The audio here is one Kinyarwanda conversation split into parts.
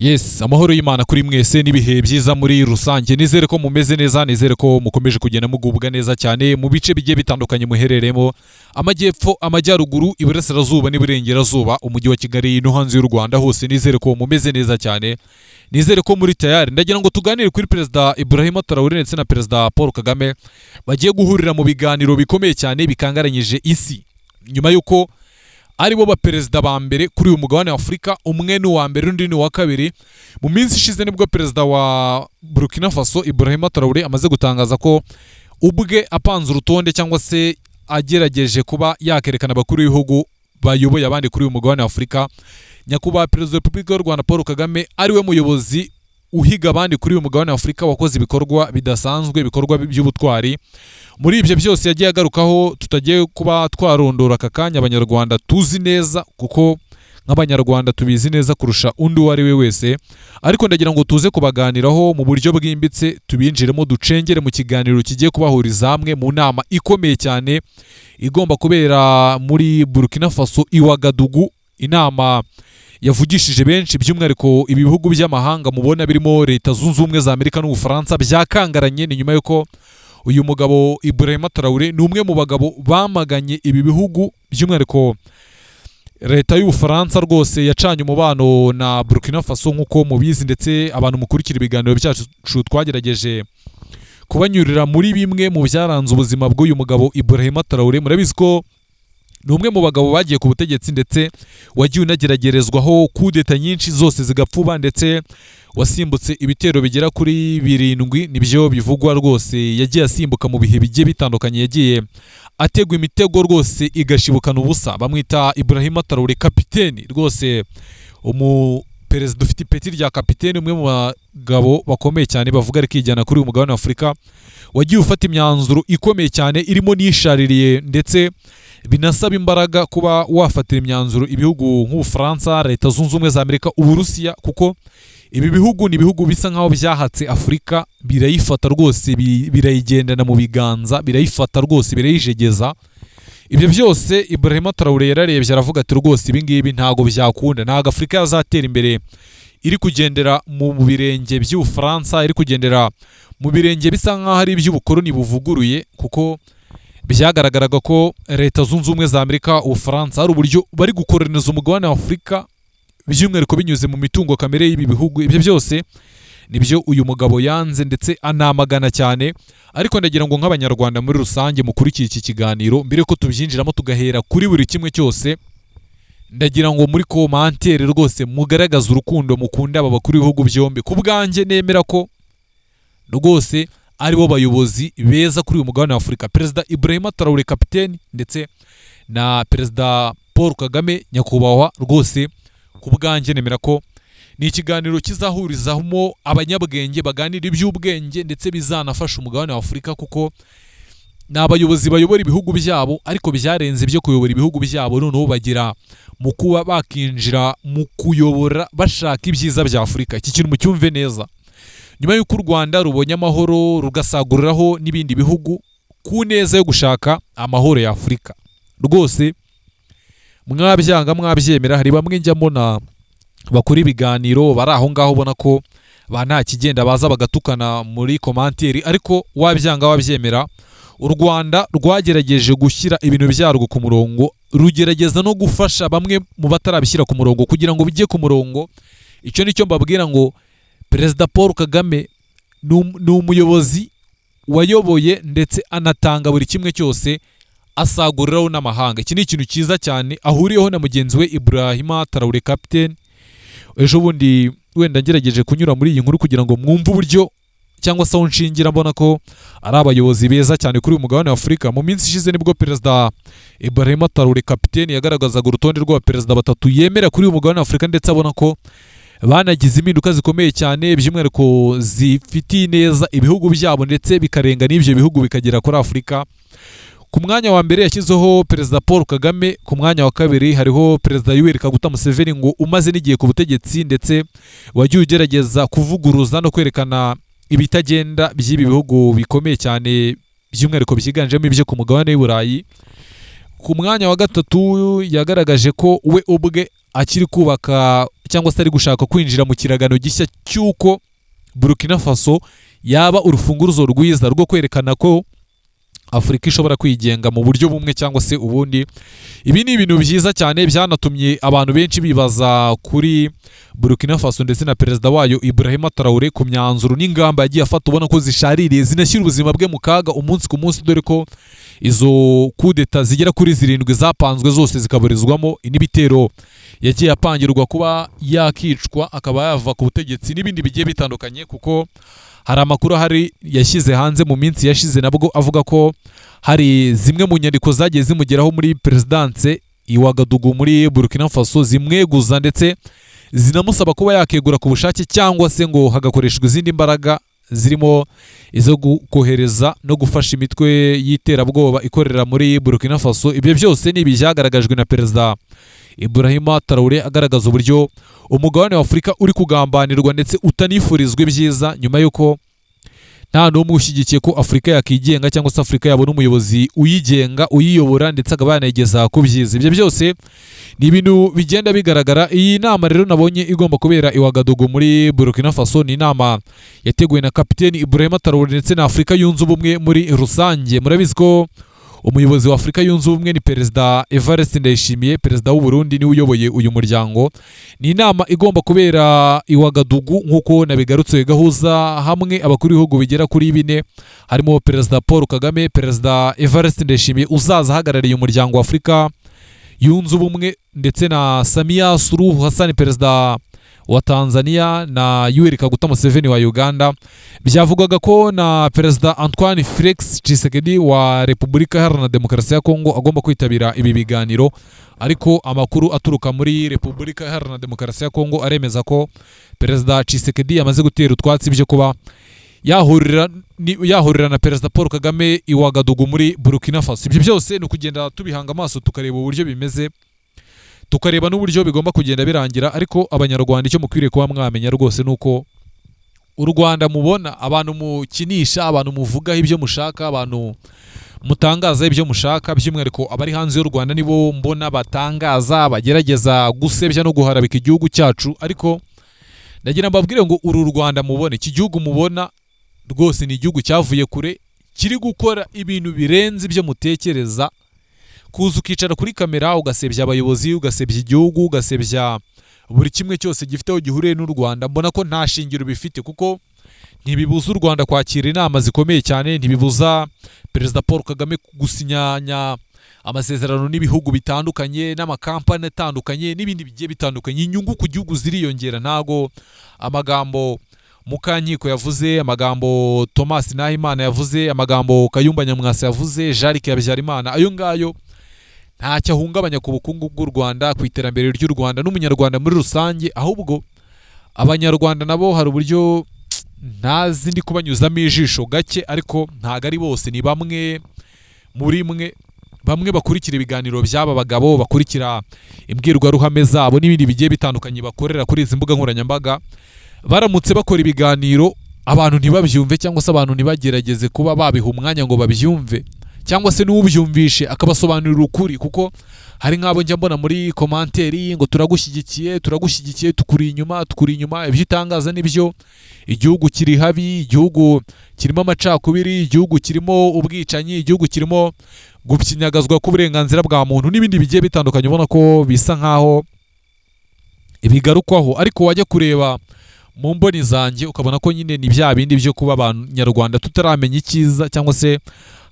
Yes, amahoro y'Imana kuri mwese n'ibihe byiza muri rusange. Nizere ko mumeze neza, nizere ko mukomeje kugenda mugubwa neza cyane mu bice bigiye bitandukanye muherereyemo. Amajyepfo, amajyaruguru, iburasirazuba n'iburengerazuba, umujyi wa Kigali no hanze y'u Rwanda hose nizere ko mumeze neza cyane. Nizere ko muri tayari. Ndagira ngo tuganire kuri Perezida Ibrahim Traoré ndetse na Perezida Paul Kagame bagiye guhurira mu biganiro bikomeye cyane bikangaranyije isi. Nyuma yuko aribo ba perezida ba mbere kuri uyu mugabane wa Afurika, umwe ni uwa mbere undi ni uwa kabiri. Mu minsi ishize nibwo perezida wa Burkina Faso Ibrahim Traoré amaze gutangaza ko ubwe apanze urutonde cyangwa se agerageje kuba yakerekana abakuru b'ibihugu bayoboye abandi kuri uyu mugabane wa Afurika. Nyakubahwa Perezida wa Repubulika y'u Rwanda Paul Kagame ariwe muyobozi uhiga abandi kuri uyu mugabane wa Afurika wakoze ibikorwa bidasanzwe, ibikorwa by'ubutwari. Muri ibyo byose yagiye agarukaho tutagiye kuba twarondora aka kanya abanyarwanda tuzi neza, kuko nk'abanyarwanda tubizi neza kurusha undi uwo ari we wese, ariko ndagira ngo tuze kubaganiraho mu buryo bwimbitse, tubinjiremo ducengere mu kiganiro kigiye kubahuriza hamwe mu nama ikomeye cyane igomba kubera muri Burkina Faso i Ouagadougou. Inama yavugishije benshi, by'umwihariko ibi bihugu by'amahanga mubona birimo Leta Zunze Ubumwe za Amerika n'Ubufaransa byakangaranye. Ni nyuma yuko uyu mugabo Ibrahim Traoré ni umwe mu bagabo bamaganye ibi bihugu, by'umwihariko Leta y'Ubufaransa rwose yacanye umubano na Burkina Faso nk'uko mubizi, ndetse abantu mukurikira ibiganiro byacu twagerageje kubanyurira muri bimwe mu byaranze ubuzima bw'uyu mugabo Ibrahim Traoré. Murabizi ko ni umwe mu bagabo bagiye ku butegetsi ndetse wagiye unageragerezwaho kudeta nyinshi zose zigapfuba, ndetse wasimbutse ibitero bigera kuri 7 nibyo bivugwa rwose. Yagiye asimbuka mu bihe bigiye bitandukanye, yagiye ategwa imitego rwose igashibukana ubusa. Bamwita Ibrahim Traoré kapiteni rwose, umuperezida ufite ipeti rya kapiteni, umwe mu bagabo bakomeye cyane bavuga rikijyana kuri uyu mugabane wa Afurika, wagiye ufata imyanzuro ikomeye cyane irimo nishaririye, ndetse binasaba imbaraga kuba wafatira imyanzuro ibihugu nk'Ubufaransa, Leta Zunze Ubumwe za Amerika, Uburusiya, kuko ibi bihugu ni ibihugu bisa nkaho byahatse Afurika, birayifata rwose, birayigendana mu biganza, birayifata rwose, birayijegeza. Ibyo byose Ibrahim Traoré yararebye aravuga ati rwose ibi ngibi ntago byakunda, ntago Afurika yazatera imbere iri kugendera mu birenge by'Ubufaransa, iri kugendera mu birenge bisa nkaho ari iby'ubukoloni buvuguruye, kuko byagaragaraga ko Leta Zunze Ubumwe za Amerika, Ubufaransa hari uburyo bari gukoroniza umugabane wa Afurika, by'umwihariko binyuze mu mitungo kamere y'ibi bihugu. Ibyo byose nibyo uyu mugabo yanze ndetse anamagana cyane. Ariko ndagira ngo nk'abanyarwanda muri rusange mukurikiye iki kiganiro, mbere ko tubyinjiramo tugahera kuri buri kimwe cyose, ndagira ngo muri komantere rwose mugaragaze urukundo mukunda aba bakuru b'ibihugu byombi. Ku bwanjye nemera ko rwose aribo bayobozi beza kuri uyu mugabane wa Afurika, Perezida Ibrahim Traoré kapiteni ndetse na Perezida Paul Kagame nyakubahwa. Rwose ku bwanjye nemera ko ni ikiganiro kizahurizamo abanyabwenge baganira iby'ubwenge, ndetse bizanafasha umugabane wa Afurika, kuko ni abayobozi bayobora ibihugu byabo, ariko byarenze byo kuyobora ibihugu byabo, noneho bagira mu kuba bakinjira mu kuyobora bashaka ibyiza bya Afurika. Iki kintu mucyumve neza. Nyuma y'uko u Rwanda rubonye amahoro rugasaguriraho n'ibindi bihugu ku neza yo gushaka amahoro ya Afurika, rwose mwabyanga mwabyemera, hari bamwe njya mbona bakora ibiganiro bari aho ngaho ubona ko ba nta kigenda baza bagatukana muri komanteri, ariko wabyanga wabyemera, u Rwanda rwagerageje gushyira ibintu byarwo ku murongo, rugerageza no gufasha bamwe mu batarabishyira ku murongo kugira ngo bijye ku murongo. Icyo nicyo mbabwira ngo Perezida Paul Kagame ni umuyobozi wayoboye ndetse anatanga buri kimwe cyose, asaguriraho n'amahanga. Iki ni ikintu cyiza cyane ahuriyeho na mugenzi we Ibrahim Traoré kapiteni. Ejo bundi wenda ngerageje kunyura muri iyi nkuru kugira ngo mwumve uburyo cyangwa se aho nshingira mbona ko ari abayobozi beza cyane kuri uyu mugabane wa Afurika. Mu minsi ishize nibwo Perezida Ibrahim Traoré kapiteni yagaragazaga urutonde rw'abaperezida 3 yemera kuri uyu mugabane wa Afurika, ndetse abona ko banagize impinduka zikomeye cyane, by'umwihariko zifitiye neza ibihugu byabo, ndetse bikarenga n'ibyo bihugu bikagera kuri Afurika. Ku mwanya wa mbere yashyizeho Perezida Paul Kagame, ku mwanya wa kabiri hariho Perezida Yoweri Kaguta Museveni, ngo umaze n'igihe ku butegetsi ndetse wagiye ugerageza kuvuguruza no kwerekana ibitagenda by'ibi bihugu bikomeye cyane, by'umwihariko byiganjemo ibyo ku mugabane w'Uburayi. Ku mwanya wa gatatu yagaragaje ko we ubwe akiri kubaka cyangwa se ari gushaka kwinjira mu kiragano gishya cy'uko Burkina Faso yaba urufunguzo rwiza rwo kwerekana ko Afurika ishobora kwigenga mu buryo bumwe cyangwa se ubundi. Ibi ni ibintu byiza cyane byanatumye abantu benshi bibaza kuri Burkina Faso ndetse na perezida wayo Ibrahima Traoré ku myanzuro n'ingamba yagiye afata, ubona ko zishaririye zinashyira ubuzima bwe mu kaga umunsi ku munsi, dore ko izo kudeta zigera kuri 7 zapanzwe zose zikaburizwamo, n'ibitero yagiye apangirwa kuba yakicwa akaba yava ku butegetsi n'ibindi bigiye bitandukanye. Kuko hari amakuru ahari yashyize hanze mu minsi yashize nabwo avuga ko hari zimwe mu nyandiko zagiye zimugeraho muri perezidanse Ouagadougou muri Burkina Faso zimweguza ndetse zinamusaba kuba yakegura ku bushake cyangwa se ngo hagakoreshwa izindi mbaraga zirimo izo kohereza no gufasha imitwe y'iterabwoba ikorera muri Burkina Faso. Ibyo byose ni ibyagaragajwe na perezida Ibrahima Traoré agaragaza uburyo umugabane wa Afurika uri kugambanirwa ndetse utanifurizwa ibyiza, nyuma y'uko nta n'umwe ushyigikiye ko Afurika yakigenga cyangwa se Afurika yabona umuyobozi uyigenga uyiyobora ndetse akaba yanayigeza ku byiza. Ibyo byose ni ibintu bigenda bigaragara. Iyi nama rero nabonye igomba kubera Ouagadougou muri Burkina Faso ni inama yateguwe na kapiteni Ibrahima Traoré ndetse na Afurika yunze ubumwe muri rusange. Murabizi ko umuyobozi wa Afurika yunze ubumwe ni perezida Evariste Ndayishimiye, perezida w'u Burundi niwe uyoboye uyu muryango. Ni inama igomba kubera Ouagadougou nk'uko nabigarutse, gahuza hamwe abakuru b'ibihugu bigera kuri 4 harimo perezida Paul Kagame, perezida Evariste Ndayishimiye uzaza ahagarariye umuryango wa Afurika yunze ubumwe, ndetse na Samia Suluhu Hassan perezida wa Tanzania na Yoweri Kaguta Museveni wa Uganda. Byavugwaga ko na perezida Antoine Felix Tshisekedi wa Repubulika Iharanira Demokarasi ya Kongo agomba kwitabira ibi biganiro, ariko amakuru aturuka muri Repubulika Iharanira Demokarasi ya Kongo aremeza ko perezida Tshisekedi yamaze gutera utwatsi byo kuba yahurira na perezida Paul Kagame Ouagadougou muri Burkina Faso. Ibyo byose ni ukugenda tubihanga amaso tukareba uburyo bimeze, tukareba n'uburyo bigomba kugenda birangira. Ariko abanyarwanda icyo mukwiriye kuba mwamenya rwose nuko u Rwanda mubona, abantu mukinisha, abantu muvugaho ibyo mushaka, abantu mutangaza ibyo mushaka, by'umwihariko abari hanze y'u Rwanda nibo mbona batangaza, bagerageza gusebya no guharabika igihugu cyacu. Ariko ndagira mbabwire ngo uru Rwanda mubone, iki gihugu mubona rwose ni igihugu cyavuye kure, kiri gukora ibintu birenze ibyo mutekereza. Kuza ukicara kuri kamera ugasebya abayobozi, ugasebya igihugu, ugasebya buri kimwe cyose gifite aho gihuriye n'u Rwanda, mbona ko nta shingiro bifite. Kuko ntibibuza u Rwanda kwakira inama zikomeye cyane, ntibibuza perezida Paul Kagame gusinyanya amasezerano n'ibihugu bitandukanye n'amakampani atandukanye n'ibindi bigiye bitandukanye. Inyungu ku gihugu ziriyongera. Ntago amagambo Mukanyiko yavuze, amagambo Thomas Nahimana yavuze, amagambo Kayumba Nyamwasa yavuze, Jarike Habyarimana, ayo ngayo ntacyo ahungabanya ku bukungu bw'u Rwanda, ku iterambere ry'u Rwanda n'umunyarwanda muri rusange. Ahubwo abanyarwanda nabo hari uburyo ntazi ndi kubanyuzamo ijisho gake, ariko ntago ari bose, ni bamwe muri mwe, bamwe bakurikira ibiganiro by'aba bagabo, bakurikira imbwirwaruhame zabo n'ibindi bigiye bitandukanye bakorera kuri izi mbuga nkoranyambaga. Baramutse bakora ibiganiro abantu ntibabyumve cyangwa se abantu ntibagerageze kuba babiha umwanya ngo babyumve, cyangwa se n'ubyumvishe akabasobanurira ukuri. Kuko hari nk'abo njya mbona muri komanteri ngo turagushyigikiye, tukuri inyuma, ibyo utangaza nibyo, igihugu kiri habi, igihugu kirimo amacakubiri, igihugu kirimo ubwicanyi, igihugu kirimo gupyinyagazwa k'uburenganzira bwa muntu n'ibindi bigiye bitandukanye, ubona ko bisa nkaho ibigarukwaho. Ariko wajya kureba mu mboni zanjye ukabona ko nyine ni bya bindi byo kuba abanyarwanda tutaramenya icyiza, cyangwa se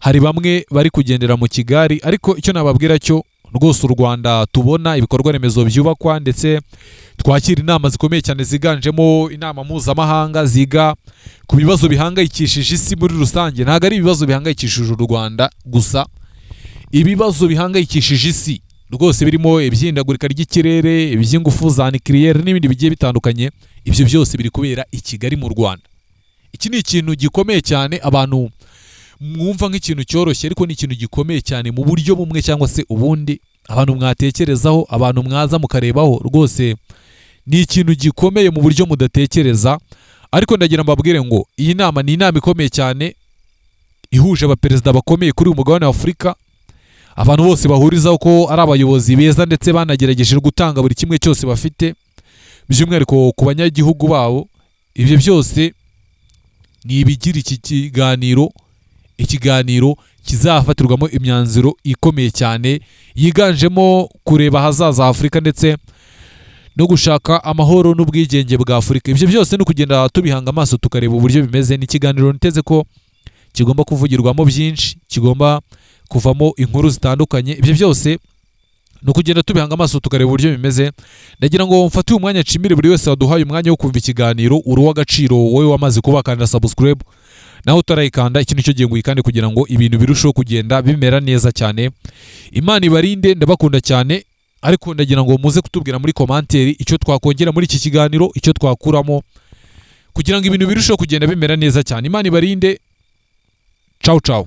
hari bamwe bari kugendera mu kigari. Ariko icyo nababwira cyo rwose u Rwanda tubona ibikorwa remezo byubakwa, ndetse twakira inama zikomeye cyane ziganjemo inama mpuzamahanga ziga ku bibazo bihangayikishije isi muri rusange. Ntabwo ari ibibazo bihangayikishije u Rwanda gusa, ibibazo bihangayikishije isi rwose birimo iby'ihindagurika ry'ikirere, iby'ingufu za nucleaire n'ibindi bigiye bitandukanye. Ibyo byose biri kubera i Kigali mu Rwanda. Iki ni ikintu gikomeye cyane, abantu mwumva nk'ikintu cyoroshye, ariko ni ikintu gikomeye cyane mu buryo bumwe cyangwa se ubundi. Abantu mwatekerezaho, abantu mwaza mukarebaho, rwose ni ikintu gikomeye mu buryo mudatekereza. Ariko ndagira mbabwire ngo iyi nama ni inama ikomeye cyane ihuje abaperezida bakomeye kuri uyu mugabane wa Afurika. abantu bose bahurizaho ko ari abayobozi beza ndetse banagerageje gutanga buri kimwe cyose bafite by'umwihariko ku banyagihugu babo. Ibyo byose ni ibigira iki ikiganiro kizafatirwamo imyanzuro ikomeye cyane yiganjemo kureba ahazaza Afurika ndetse no gushaka amahoro n'ubwigenge bwa Afurika. Ibyo byose ni ukugenda tubihanga amaso tukareba uburyo bimeze. Ni ikiganiro niteze ko kigomba kuvugirwamo byinshi, kigomba kuvamo inkuru zitandukanye. Ibyo byose ni ukugenda tubihanga amaso tukareba uburyo bimeze. Ndagira ngo mfate uyu mwanya nshimire buri wese waduhaye umwanya wo kumva ikiganiro. Uri uw'agaciro wowe wamaze kubakanda subscribe, naho utarayikanda iki nicyo gihe ngo uyikande kugira ngo ibintu birusheho kugenda bimera neza cyane. Imana ibarinde, ndabakunda cyane, ariko ndagira ngo muze kutubwira muri komanteri icyo twakongera muri iki kiganiro, icyo twakuramo kugira ngo ibintu birusheho kugenda bimera neza cyane. Imana ibarinde. Ciao ciao.